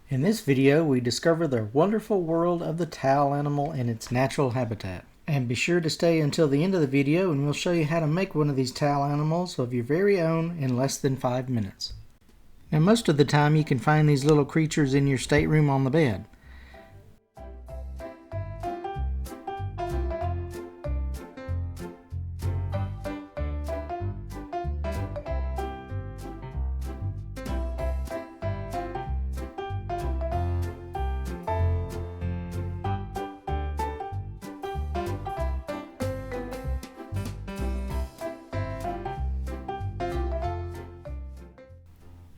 In this video, we discover the wonderful world of the towel animal in its natural habitat. And be sure to stay until the end of the video and we'll show you how to make one of these towel animals of your very own in less than 5 minutes. Now most of the time you can find these little creatures in your stateroom on the bed.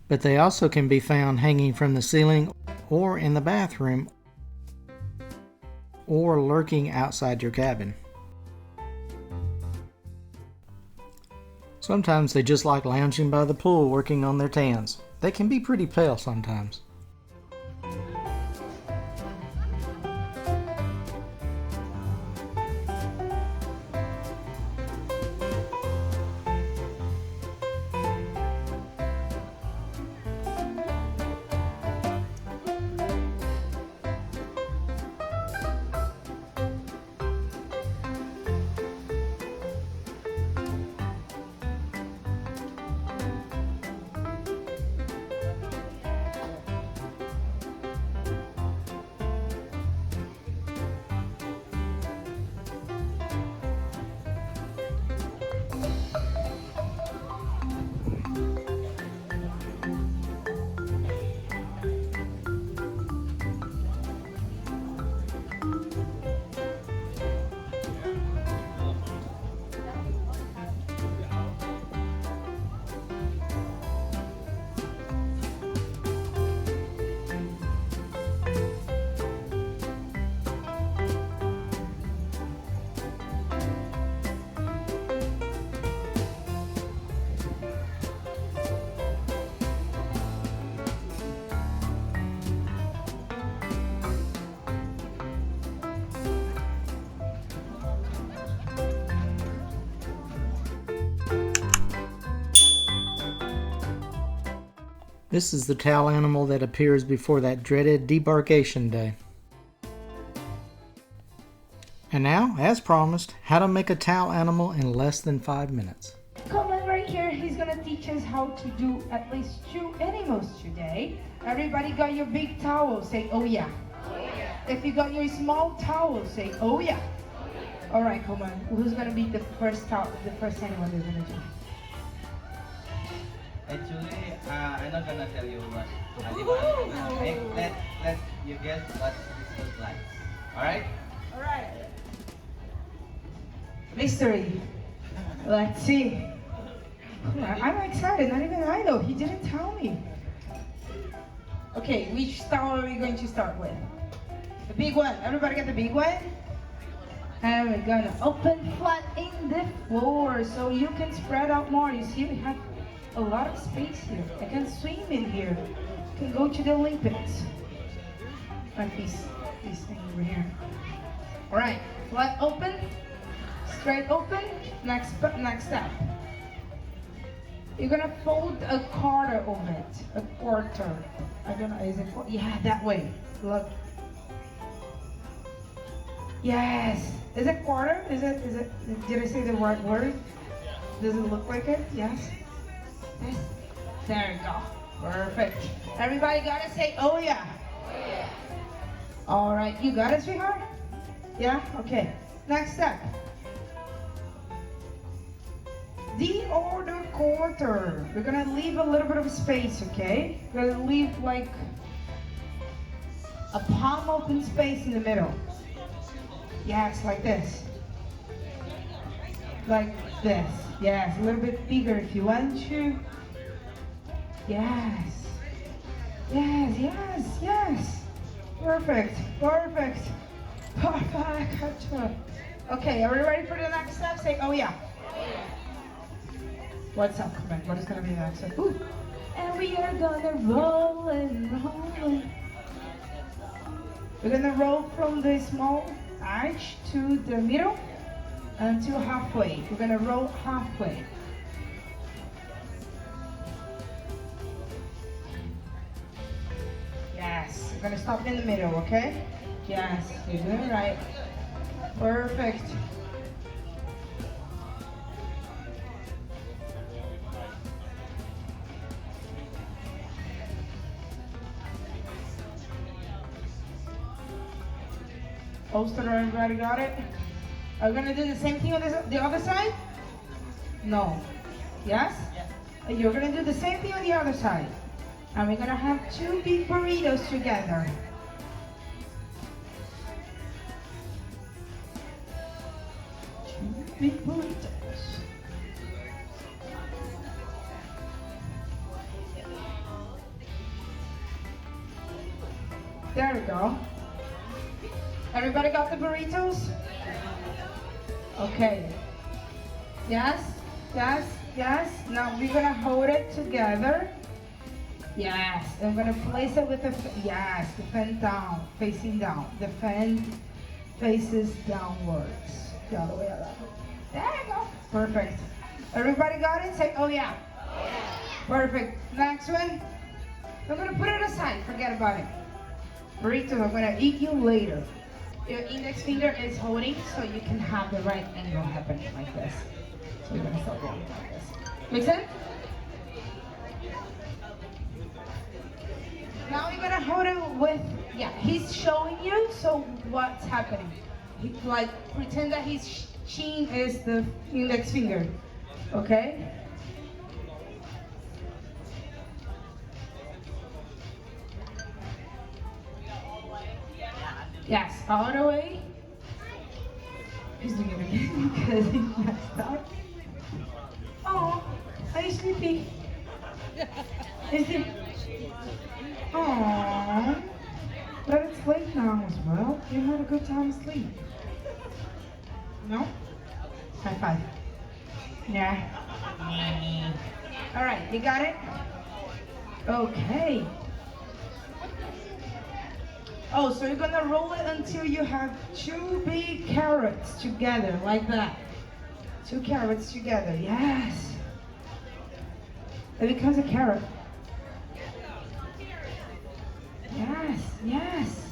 But they also can be found hanging from the ceiling or in the bathroom or lurking outside your cabin. Sometimes they just like lounging by the pool working on their tans. They can be pretty pale sometimes. This is the towel animal that appears before that dreaded debarkation day. And now, as promised, how to make a towel animal in less than 5 minutes. Come on right here, he's gonna teach us how to do at least 2 animals today. Everybody got your big towel, say oh yeah. Oh yeah. If you got your small towel, say oh yeah. Alright, come on. Who's gonna be the first animal they're gonna do? Actually, I'm not gonna tell you what animal. Let you guess what this looks like. Alright? Alright. Mystery. Let's see. I'm excited, not even I know. He didn't tell me. Okay, which towel are we going to start with? The big one. Everybody get the big one? And we're gonna open flat in the floor so you can spread out more. You see, we have a lot of space here. I can swim in here. I can go to the Olympics. Like this thing over here. Alright, flat open, straight open. Next step. You're gonna fold a quarter of it. A quarter. I don't know, is it? Yeah, that way. Look. Yes. Is it quarter? Is it? Did I say the right word? Does it look like it? Yes. Yes. There you go. Perfect. Everybody gotta say, oh yeah. Oh yeah. All right, you got it, sweetheart? Yeah? Okay. Next step. The other quarter. We're gonna leave a little bit of space, okay? We're gonna leave like a palm open space in the middle. Yes, like this. Like this. Yes, a little bit bigger if you want to. Yes. Yes, yes, yes. Perfect, perfect. Perfect. Okay, are we ready for the next step? Say, oh yeah. What's up? Come on, what is going to be the next step? Ooh. And we are gonna roll and roll. We're gonna roll from the small arch to the middle until halfway. We're gonna roll halfway. Yes. We're gonna stop in the middle, okay? Yes, you're doing it right. Perfect. Poster, everybody got it? Are we gonna do the same thing on the other side? No. Yes? You're gonna do the same thing on the other side. And we're gonna have 2 big burritos together. Big burritos. There we go. Everybody got the burritos? Okay. Yes, yes, yes. Now we're gonna hold it together. Yes, I'm gonna place it with the, yes, the fan down, facing down. The fan faces downwards. The other way around. There you go. Perfect. Everybody got it? Say, oh yeah. Perfect. Next one. I'm gonna put it aside. Forget about it. Burrito, I'm gonna eat you later. Your index finger is holding so you can have the right angle happening like this. So you're gonna start rolling like this. Make sense? Now you're gonna hold it with, yeah, he's showing you, so what's happening? He, like, pretend that his chin is the index finger, okay? Yes, all the way. He's doing it again because he messed up. Oh, are you sleepy? Is it? Oh, but it's late now as well. You had a good time asleep. No? High five. Yeah. All right, you got it? Okay. Oh, so you're gonna roll it until you have 2 big carrots together, like that. 2 carrots together, yes. It becomes a carrot. Yes, yes.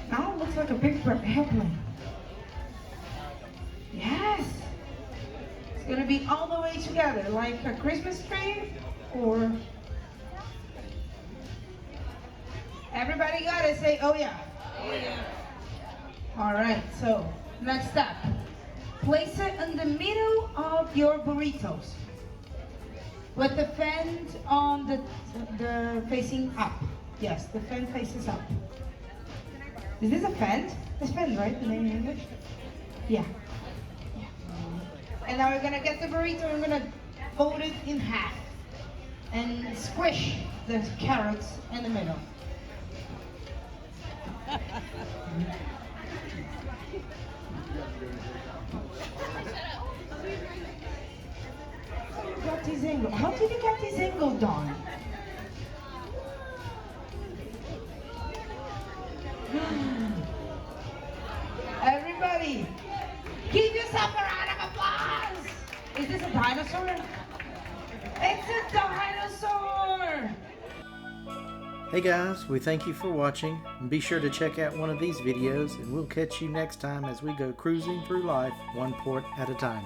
Now it looks like a big airplane. Yes. It's gonna be all the way together, like a Christmas tree, or... Everybody got it? Say, oh yeah. Oh yeah. All right, so next step. Place it in the middle of your burritos. With the fan on the facing up. Yes, the fan faces up. Is this a fan? It's fan, right? The name in English? Yeah. Yeah. And now we're gonna get the burrito and we're gonna fold it in half. And squish the carrots in the middle. Got this angle. How did you get this angle done? Everybody, give yourself a round of applause. Is this a dinosaur? It's a dinosaur. Hey guys, we thank you for watching, and be sure to check out one of these videos, and we'll catch you next time as we go cruising through life one port at a time.